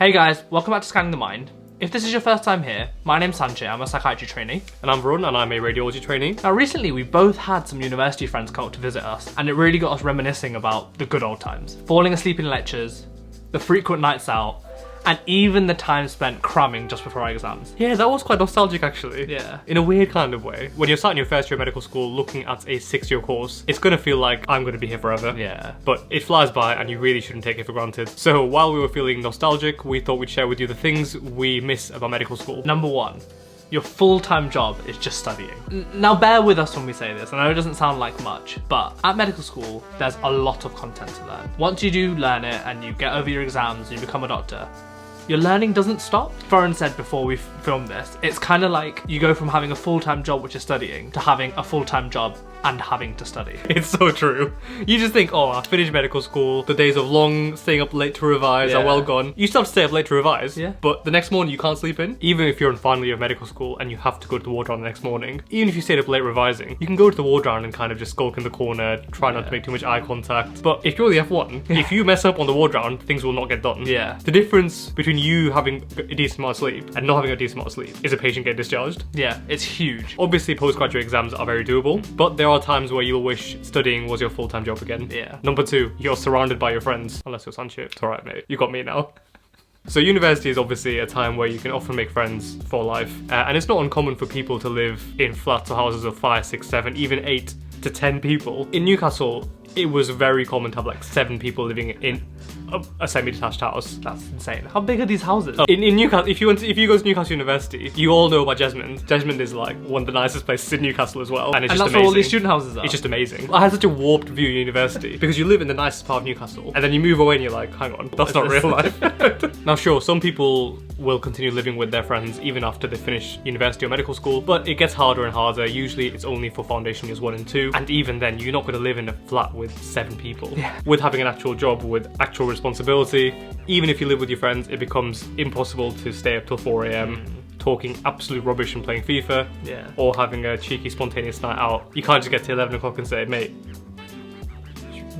Hey guys, welcome back to Scanning the Mind. If this is your first time here, my name's Sanchit, I'm a psychiatry trainee. And I'm Varun, and I'm a radiology trainee. Now recently we both had some university friends come up to visit us, and it really got us reminiscing about the good old times. Falling asleep in lectures, the frequent nights out, and even the time spent cramming just before our exams. Yeah, that was quite nostalgic actually. Yeah. In a weird kind of way. When you're starting your first year of medical school looking at a 6-year course, it's gonna feel like I'm gonna be here forever. Yeah. But it flies by and you really shouldn't take it for granted. So while we were feeling nostalgic, we thought we'd share with you the things we miss about medical school. Number one, your full-time job is just studying. Now bear with us when we say this, I know it doesn't sound like much, but at medical school, there's a lot of content to learn. Once you do learn it and you get over your exams and you become a doctor, your learning doesn't stop. Varun said before we filmed this, it's kind of like you go from having a full-time job which is studying to having a full-time job and having to study. It's so true. You just think, oh, I finished medical school, the days of long staying up late to revise are well gone. You still have to stay up late to revise, but the next morning you can't sleep in. Even if you're in final year of medical school and you have to go to the ward round the next morning, even if you stayed up late revising, you can go to the ward round and kind of just skulk in the corner, try not to make too much eye contact. But if you're the F1, if you mess up on the ward round, things will not get done. Yeah. The difference between you having a decent amount of sleep and not having a decent amount of sleep is a patient getting discharged. Yeah, it's huge. Obviously, postgraduate exams are very doable, but there are times where you'll wish studying was your full-time job again. Yeah. Number two, you're surrounded by your friends. Unless you're Sanchit. It's alright, mate. You got me now. So university is obviously a time where you can often make friends for life. And it's not uncommon for people to live in flats or houses of 5, 6, 7, even 8 to 10 people. In Newcastle, it was very common to have like 7 people living in a semi-detached house. That's insane. How big are these houses? In Newcastle, if you go to Newcastle University, you all know about Jesmond. Jesmond is like one of the nicest places in Newcastle as well, and it's just that's amazing. where all these student houses are. It's just amazing. I had such a warped view of university because you live in the nicest part of Newcastle, and then you move away and you're like, hang on, that's not real life. Now, sure, some people will continue living with their friends even after they finish university or medical school, but it gets harder and harder. Usually, it's only for foundation years 1 and 2, and even then, you're not going to live in a flat with 7 people. Yeah. With having an actual job with actual responsibility, even if you live with your friends, it becomes impossible to stay up till 4 AM talking absolute rubbish and playing FIFA, or having a cheeky spontaneous night out. You can't just get to 11 o'clock and say, mate,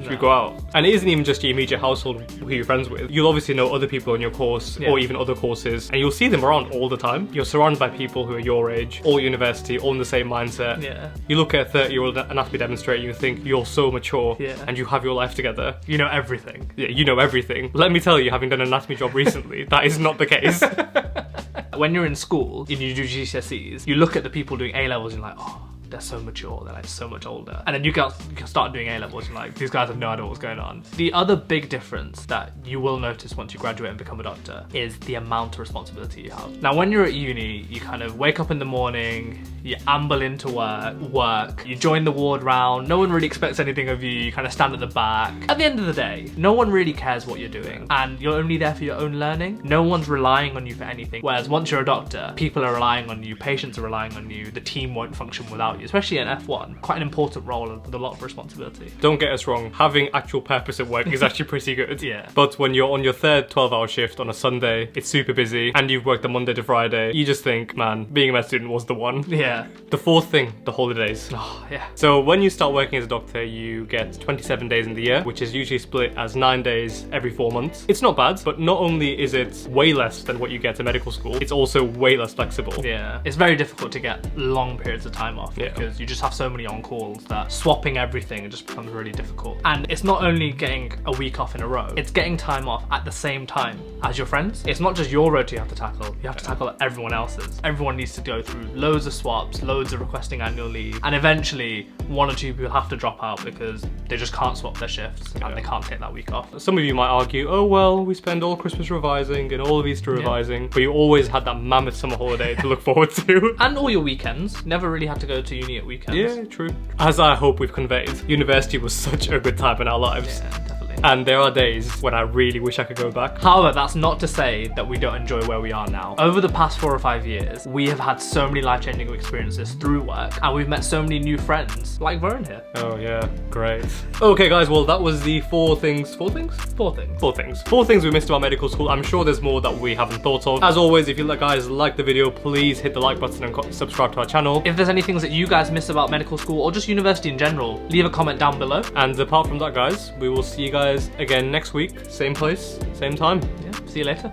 should we go out? And it isn't even just your immediate household who you're friends with. You'll obviously know other people in your course or even other courses, and you'll see them around all the time. You're surrounded by people who are your age, all university, all in the same mindset. Yeah. You look at a 30-year-old anatomy demonstrator, you think you're so mature and you have your life together. You know everything. Yeah, you know everything. Let me tell you, having done an anatomy job recently, that is not the case. When you're in school and you do GCSEs, you look at the people doing A-levels and you're like, oh, they're so mature, they're like so much older. And then you can start doing A-levels and like, these guys have no idea what's going on. The other big difference that you will notice once you graduate and become a doctor is the amount of responsibility you have. Now, when you're at uni, you kind of wake up in the morning, you amble into work, you join the ward round, no one really expects anything of you, you kind of stand at the back. At the end of the day, no one really cares what you're doing, and you're only there for your own learning. No one's relying on you for anything. Whereas once you're a doctor, people are relying on you, patients are relying on you, the team won't function without you. Especially in F1, quite an important role with a lot of responsibility. Don't get us wrong, having actual purpose at work is actually pretty good. Yeah. But when you're on your third 12-hour shift on a Sunday, it's super busy, and you've worked the Monday to Friday, you just think, man, being a med student was the one. Yeah. The fourth thing, the holidays. Oh, yeah. So when you start working as a doctor, you get 27 days in the year, which is usually split as 9 days every 4 months. It's not bad, but not only is it way less than what you get in medical school, it's also way less flexible. Yeah. It's very difficult to get long periods of time off because you just have so many on-calls that swapping everything just becomes really difficult. And it's not only getting a week off in a row, it's getting time off at the same time as your friends. It's not just your rota you have to tackle, you have to tackle everyone else's. Everyone needs to go through loads of swaps, loads of requesting annual leave, and eventually 1 or 2 people have to drop out because they just can't swap their shifts and they can't take that week off. Some of you might argue, oh well, we spend all Christmas revising and all of Easter revising, but you always had that mammoth summer holiday to look forward to. And all your weekends. Never really had to go to uni at weekends. Yeah, true. As I hope we've conveyed, university was such a good time in our lives. Yeah, definitely. And there are days when I really wish I could go back. However, that's not to say that we don't enjoy where we are now. Over the past 4 or 5 years, we have had so many life-changing experiences through work, and we've met so many new friends, like Varun here. Oh yeah, great. Okay guys, well that was the 4 things we missed about medical school. I'm sure there's more that we haven't thought of. As always, if you guys like the video, please hit the like button and subscribe to our channel. If there's any things that you guys miss about medical school or just university in general, leave a comment down below. And apart from that guys, we will see you guys again next week. Same place, same time. Yeah. See you later.